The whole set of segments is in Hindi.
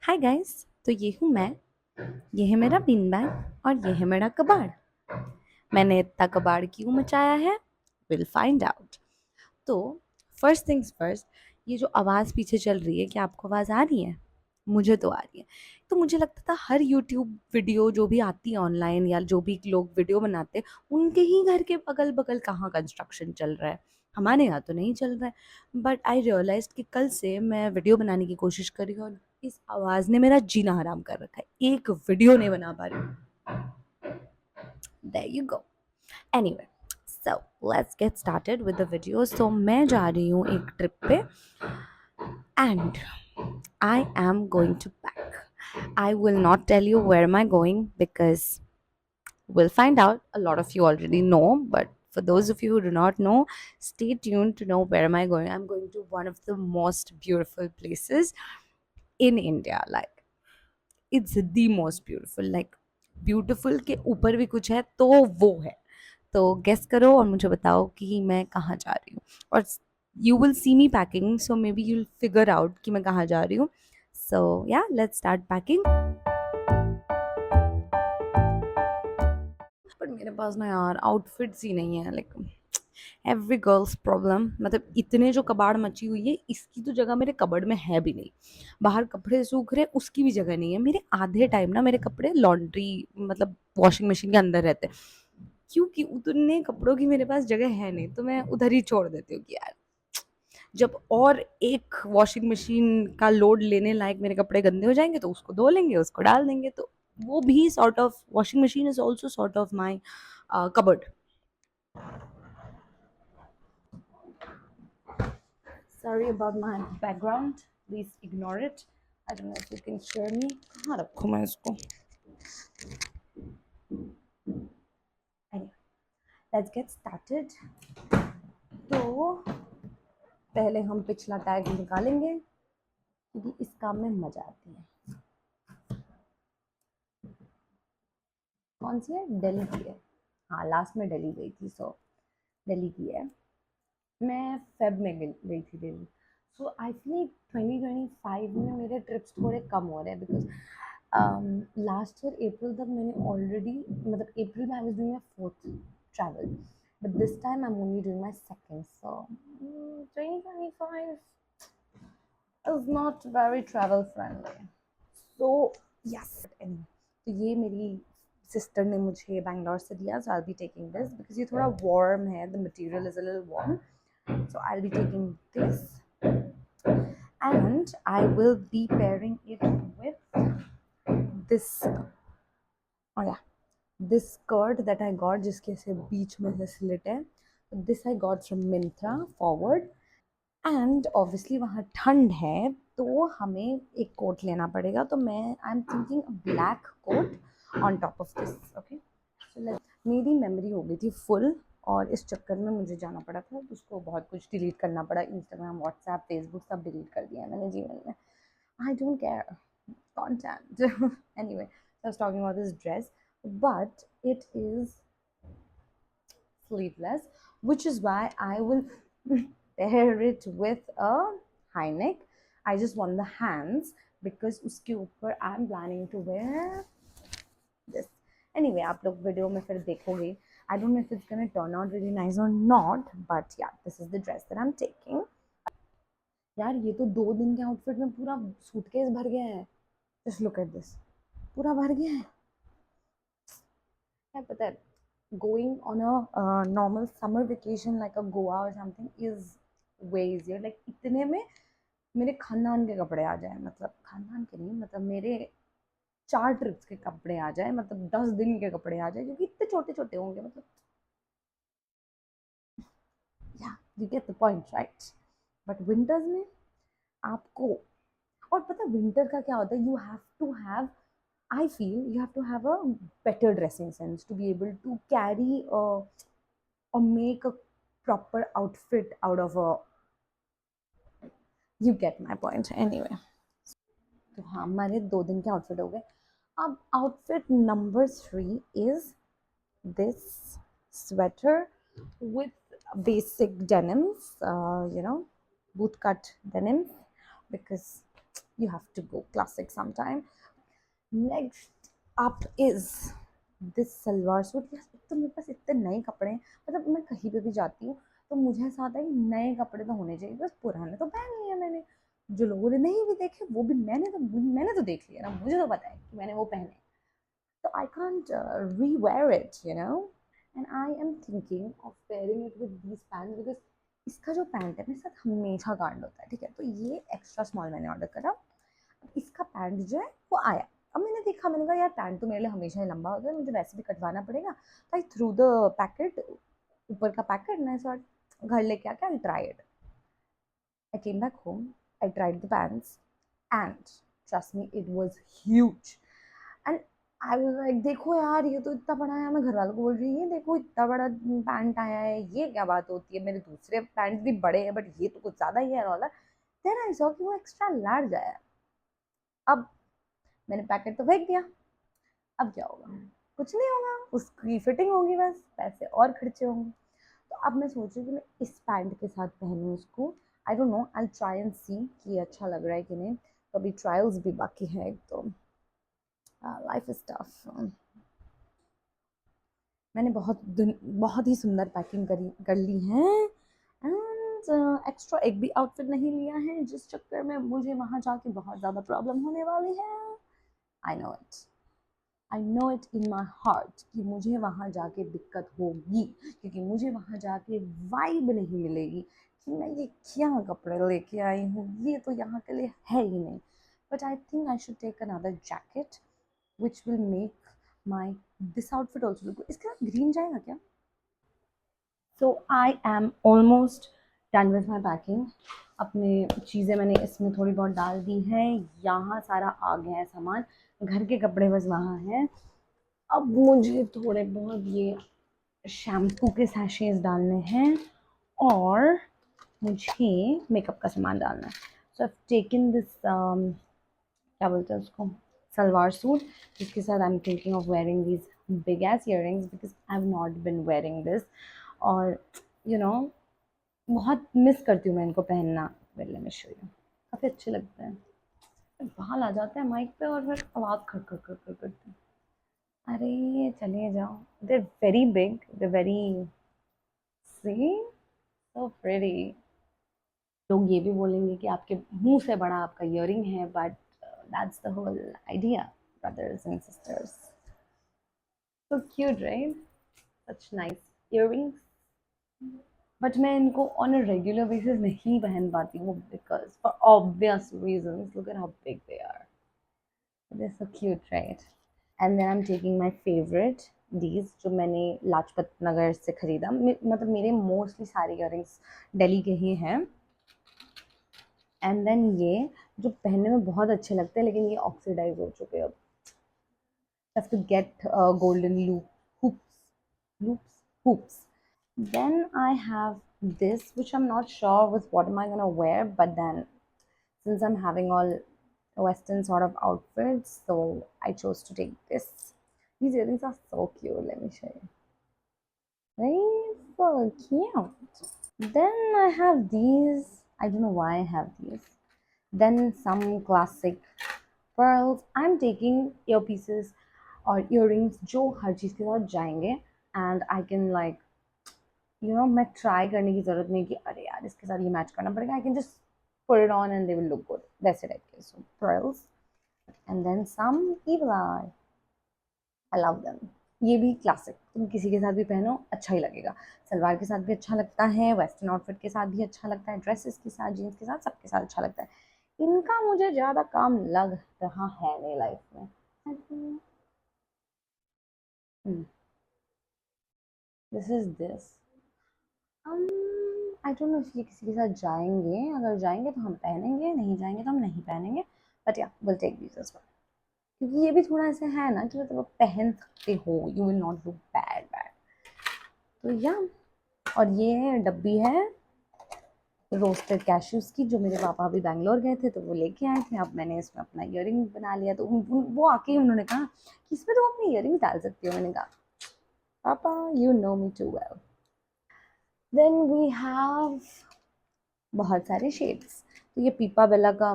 Hi guys. तो ये हूँ मैं, ये है मेरा बीन बैग और ये है मेरा कबाड़। मैंने इतना कबाड़ क्यों मचाया है, विल फाइंड आउट। तो फर्स्ट थिंग्स फर्स्ट, ये जो आवाज़ पीछे चल रही है, क्या आपको आवाज़ आ रही है? मुझे तो आ रही है। तो मुझे लगता था हर यूट्यूब वीडियो जो भी आती है ऑनलाइन या जो भी लोग वीडियो बनाते हैं, उनके ही घर के अगल बगल कहाँ कंस्ट्रक्शन चल रहा है, हमारे यहाँ तो नहीं चल रहा है। बट आई रियलाइज कि कल से मैं वीडियो बनाने की कोशिश कर रही हूँ और इस आवाज़ ने मेरा जीना हराम कर रखा है, एक वीडियो नहीं बना पा रही हूँ। There you go. Anyway, so let's get started with the video. So मैं जा रही हूँ एक ट्रिप पे and I am going to pack. I will not tell you where am I going because we'll find out. A lot of you already know, but for those of you who do not know, stay tuned to know where am I going. I'm going to one of the most beautiful places in India. Like, it's the most beautiful. Like, beautiful के ऊपर भी कुछ है तो वो है। तो गेस करो और मुझे बताओ कि मैं कहाँ जा रही हूँ। और you will see me packing, so may be you'll figure out कि मैं कहाँ जा रही हूँ। सो या लेट्स स्टार्ट पैकिंग। बट मेरे पास ना यार आउटफिट्स ही नहीं है। लाइक एवरी गर्ल्स प्रॉब्लम, मतलब इतने जो कबाड़ मची हुई है, इसकी तो जगह मेरे कबड़ में है भी नहीं। बाहर कपड़े सूख रहे, उसकी भी जगह नहीं है। मेरे आधे टाइम ना मेरे कपड़े लॉन्ड्री मतलब वॉशिंग मशीन के अंदर रहते हैं, क्योंकि उतने कपड़ों की मेरे पास जगह है नहीं, तो मैं उधर ही छोड़ देती हूँ कि यार जब और एक वॉशिंग मशीन का लोड लेने लायक मेरे कपड़े गंदे हो जाएंगे तो उसको धो लेंगे, उसको डाल देंगे। तो वो भी sort of washing machine is also sort of my cupboard. Sorry about my background. Please ignore it. I don't know if you can share me. कहाँ रखूँ मैं इसको? Anyway, let's get started. तो पहले हम पिछला टैग निकालेंगे क्योंकि इस काम में मजा आती है। कौन सी है? दिल्ली की है। हाँ, लास्ट में दिल्ली गई थी, सो दिल्ली की है। मैं फेब में गई थी दिल्ली। सो आई थिंक 2025 में मेरे ट्रिप्स थोड़े कम हो रहे हैं बिकॉज लास्ट ईयर अप्रैल तक मैंने ऑलरेडी, मतलब अप्रैल में I was doing my fourth travel, but this time I am only doing my second. So 2025 is not very travel friendly. So yes, anyway, तो ये मेरी सिस्टर ने मुझे बैंगलोर से दिया, so I'll be taking this because ये थोड़ा warm है, the material is a little warm, so I'll be taking this and I will be pairing it with this, oh yeah, this skirt that I got जिसके से बीच में से slit है। This I got from Myntra forward and obviously वहाँ ठंड है तो हमें एक कोट लेना पड़ेगा। तो मैं I am thinking black coat on top of this. Okay, so मेरी मेमोरी हो गई थी फुल और इस चक्कर में मुझे जाना पड़ा था, तो उसको बहुत कुछ डिलीट करना पड़ा। इंस्टाग्राम, व्हाट्सएप, फेसबुक सब डिलीट कर दिया मैंने जीमेल में। I don't care content. Anyway, so I was talking about this dress, but it is sleeveless, which is why I will pair it with a high neck. I just want the hands because uske upar I am planning to wear this. Anyway, आप लोग वीडियो में फिर देखोगे. I don't know if it's gonna turn out really nice or not, but yeah, this is the dress that I'm taking. यार ये तो 2 दिन के आउटफिट में पूरा सूटकेस भर गया है. Just look at this. पूरा भर गया है. है पता है, going on a normal summer vacation like a Goa or something is way easier. Like इतने में मेरे खानदान के कपड़े आ जाए, मतलब खानदान के नहीं, मतलब मेरे 4 ट्रिप्स के कपड़े आ जाए, मतलब 10 दिन के कपड़े आ जाए, क्योंकि इतने छोटे छोटे होंगे, मतलब या you get the point right. But winters में आपको, और पता है विंटर का क्या होता है, you have to have, I feel you have to have a better dressing sense to be able to carry or make a proper outfit out of a, you get my point anyway। तो हाँ, हमारे 2 दिन के आउटफिट हो गए। अब outfit number 3 is this sweater with basic denims, you know, boot cut denims, because you have to go classic sometime. Next up is this salwar suit. यार एक तो मेरे पास इतने नए कपड़े हैं, मतलब मैं कहीं पे भी जाती हूँ तो मुझे ऐसा आता है कि नए कपड़े तो होने चाहिए, बस पुराने तो पहन लिए मैंने। जो लोगों ने नहीं भी देखे वो भी मैंने तो देख लिया ना, मुझे तो पता है कि मैंने वो पहने। तो I can't rewear it, you know. And I am thinking of pairing it with these pants, because इसका जो पैंट है मेरे साथ हमेशा कांड होता है, ठीक है। तो ये एक्स्ट्रा स्मॉल मैंने ऑर्डर करा। इसका पैंट जो है वो आया। अब मैंने देखा, मैंने कहा यार पैंट तो मेरे लिए हमेशा ही लंबा होता है, मुझे वैसे भी कटवाना पड़ेगा। तो आई थ्रू द पैकेट, ऊपर का पैकेट, मैं सॉर्ट घर लेके आके I try it. I came back home, I tried the pants and trust me it was huge. And I was like देखो यार ये तो इतना बड़ा है। मैं घर वालों को बोल रही हूँ ये देखो इतना बड़ा पैंट आया है, ये क्या बात होती है, मेरे दूसरे पैंट भी बड़े हैं बट ये तो कुछ ज़्यादा ही है वाला। देन आई सॉ कि वो एक्स्ट्रा लार्ज आया। अब मैंने पैकेट तो फेंक दिया। अब क्या होगा? कुछ नहीं होगा, उसकी फिटिंग होगी, बस पैसे और खर्चे होंगे। तो अब मैं सोच रही हूँ कि मैं इस पैंट के साथ पहनूँ इसको। I don't know, I try and see कि ये अच्छा लग रहा है कि नहीं। तो अभी ट्रायल्स भी बाकी है एक तो। Life is tough. मैंने बहुत ही सुंदर पैकिंग कर ली है। एंड एक्स्ट्रा एक भी आउटफिट नहीं लिया है, जिस चक्कर में मुझे वहाँ जाके बहुत ज़्यादा प्रॉब्लम होने वाली है। I know it, I know it in my heart कि मुझे वहाँ जाके दिक्कत होगी, क्योंकि मुझे वहाँ जाके वाइब नहीं मिलेगी कि मैं ये क्या कपड़े लेके आई हूँ, ये तो यहाँ के लिए है ही नहीं। But I think I should take another jacket which will make my this outfit also look. इसके साथ ग्रीन जाएगा क्या? So I am almost done with my packing. अपने चीज़ें मैंने इसमें थोड़ी बहुत डाल दी हैं, यहाँ सारा आ गया है सामान, घर के कपड़े बस वहाँ हैं। अब मुझे थोड़े बहुत ये शैम्पू के सैशेज डालने हैं और मुझे मेकअप का सामान डालना है। सो आई टेकन दिस क्या बोलते हैं उसको, सलवार सूट, जिसके साथ आई am thinking of wearing these big S earrings because I have not been wearing this. और यू you नो know, बहुत मिस करती हूँ मैं इनको पहनना। Well let me show you, काफ़ी अच्छे लगते हैं। बाल आ जाते हैं माइक पे और फिर आवाज़ खड़ खड़ खड़ खड़ करते हैं। अरे चले जाओ, they very big, they very C so pretty. लोग ये भी बोलेंगे कि आपके मुंह से बड़ा आपका इयरिंग है, but that's the whole idea, brothers and sisters. So cute right, such nice earrings. But मैं इनको ऑन अ रेगुलर बेसिस नहीं पहन पाती हूँ because for obvious reasons, look at how big they are, they are so cute right. And then I am taking my favourite these, जो मैंने लाजपत नगर से ख़रीदा। मतलब मेरे मोस्टली सारे इयरिंग्स दिल्ली के ही हैं। एंड देन ये जो पहनने में बहुत अच्छे लगते हैं, लेकिन ये ऑक्सीडाइज हो चुके हैं अब। Have to get golden hoops. Then I have this, which I'm not sure with what am I gonna wear, but then since I'm having all Western sort of outfits, so I chose to take this. These earrings are so cute. Let me show you. Right? So cute. Then I have these. I don't know why I have these. Then some classic pearls. I'm taking earpieces or earrings जो हर चीज़ के साथ जाएंगे, and I can like मैं ट्राई करने की ज़रूरत नहीं कि अरे यार इसके साथ ये मैच करना पड़ेगा। I can just put it on and they will look good, वैसे टाइप के। So pearls and then some evil eye. I love them. ये भी क्लासिक, तुम किसी के साथ भी पहनो अच्छा ही लगेगा। सलवार के साथ भी अच्छा लगता है, वेस्टर्न आउटफिट के साथ भी अच्छा लगता है, ड्रेसेस के साथ, जीन्स के साथ, सबके साथ अच्छा लगता है। इनका मुझे ज़्यादा काम लग रहा है मेरी लाइफ में। This is this. I don't no ये किसी के साथ जाएंगे, अगर जाएंगे तो हम पहनेंगे, नहीं जाएंगे तो हम नहीं पहनेंगे। But yeah will take these as well, क्योंकि ये भी थोड़ा ऐसे है ना कि मतलब आप पहन सकते हो, you will not look bad bad. तो या, और ये डब्बी है रोस्टेड कैश्यूज़ की, जो मेरे पापा अभी बैंगलोर गए थे तो वो लेके आए थे। अब मैंने इसमें अपना ईयरिंग बना लिया। तो वो आके ही उन्होंने कहा कि इसमें तो अपनी ईयरिंग डाल सकती हो। मैंने कहा पापा you know me too well. Then we have बहुत सारे शेड्स। तो ये पीपा बेला का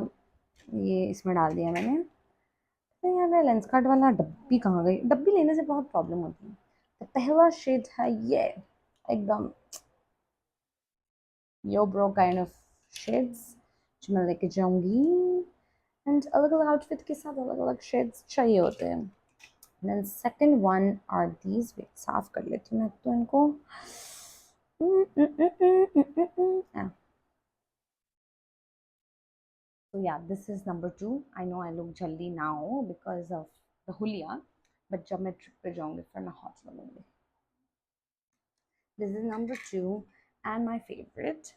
ये इसमें डाल दिया मैंने। तो यार मेरा लेंस कार्ड वाला डब्बी कहाँ गई? डब्बी लेने से बहुत प्रॉब्लम होती है। तो पहला शेड है ये, एकदम यो ब्रो काइंड ऑफ शेड्स जो मैं लेके जाऊंगी। एंड अलग अलग आउटफिट के साथ अलग अलग शेड्स चाहिए होते हैं। Then second one are these, wait साफ कर लेती हूँ मैं तो इनको। Ah, so yeah, this is number two. I know I look jolly now because of the hulia, but जब मैं ट्रिप पे जाऊंगी फिर मैं hot लगूंगी. This is number two and my favorite.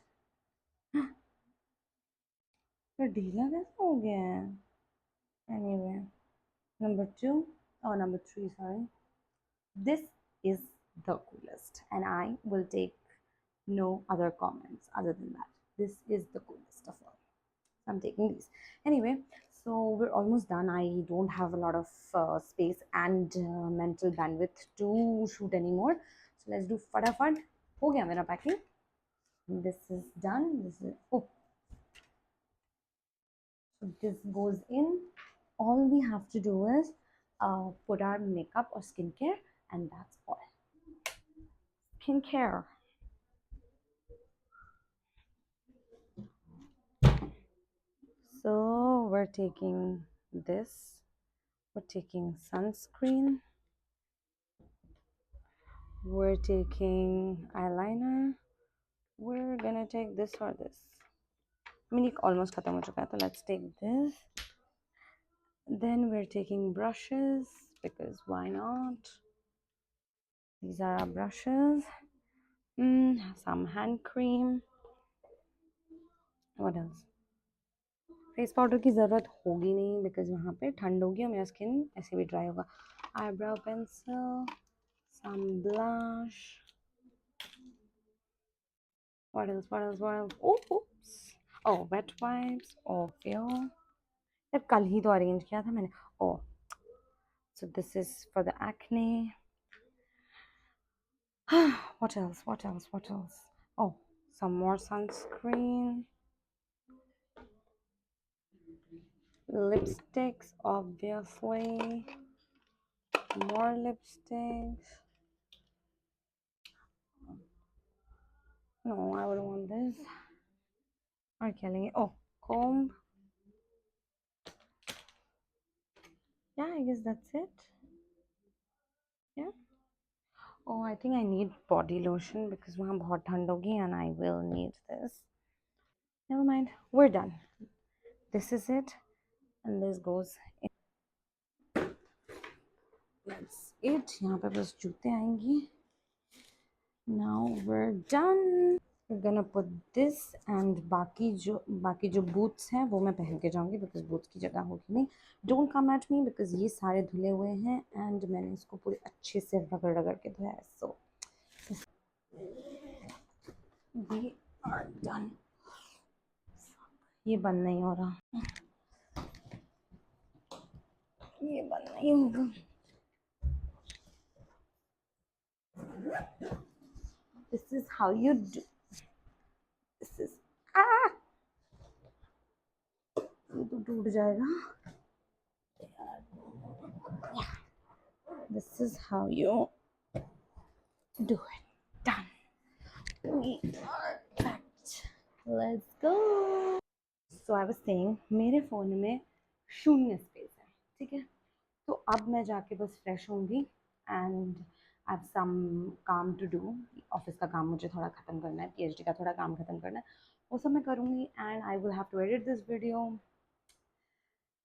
ये ढीला कैसे हो गया है? Anyway, number two, oh number three, sorry. This is the coolest, and I will take no other comments other than that. This is the coolest of all. I'm taking these. Anyway, so we're almost done. I don't have a lot of space and mental bandwidth to shoot anymore. So let's do फटाफट. हो गया मेरा packing. This is done. This is oh, so this goes in. All we have to do is put our makeup or skincare, and that's all. Skincare. So we're taking this. We're taking sunscreen. We're taking eyeliner. We're gonna take this or this. I mean, almost खत्म हो चुका है, so let's take this. Then we're taking brushes because why not? These are our brushes. Some hand cream. What else? Face powder की ज़रूरत होगी नहीं बिकॉज वहाँ पे ठंड होगी और मेरा स्किन ऐसे भी ड्राई होगा. Eyebrow pencil, some blush. What else? What else? What else? Oh, oops. Oh, wet wipes. Oh, feel. यार कल ही तो अरेंज किया था मैंने. Oh, so this is for the acne. What else? What else? What else? Oh, some more sunscreen. Lipsticks, obviously. More lipsticks. No, I wouldn't want this. और क्या लेंगे? Oh, comb. Yeah, I guess that's it. Yeah. Oh, I think I need body lotion because वहाँ बहुत ठंड होगी and I will need this. Never mind. We're done. This is it. And this goes in. That's it. यहाँ पे बस जूते आएंगी. Now we're done. We're gonna put this and बाकी जो boots हैं वो मैं पहन के जाऊंगी because boots की जगह होगी नहीं. Don't come at me because ये सारे धुले हुए हैं and मैंने इसको पूरे अच्छे से रगड़ रगड़ के धोया है. So we are done. ये बंद नहीं हो रहा. ये बंद नहीं होगा. This is how you do. This is ah. ये तो टूट जाएगा. This is how you do it. Done. We are packed. Let's go. So I was saying मेरे फ़ोन में शून्य स्पेस है. ठीक है, तो अब मैं जाके बस फ्रेश होंगी एंड आई हैव सम काम टू डू. ऑफिस का काम मुझे थोड़ा ख़त्म करना है, पीएचडी का थोड़ा काम ख़त्म करना है, वो सब मैं करूँगी and I will have to edit this video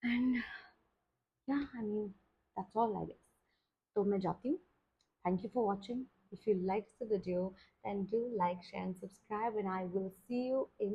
and या I mean that's all I guess. तो मैं जाती हूँ. Thank you for watching. If you liked the video, then do like, share, and subscribe, and I will see you in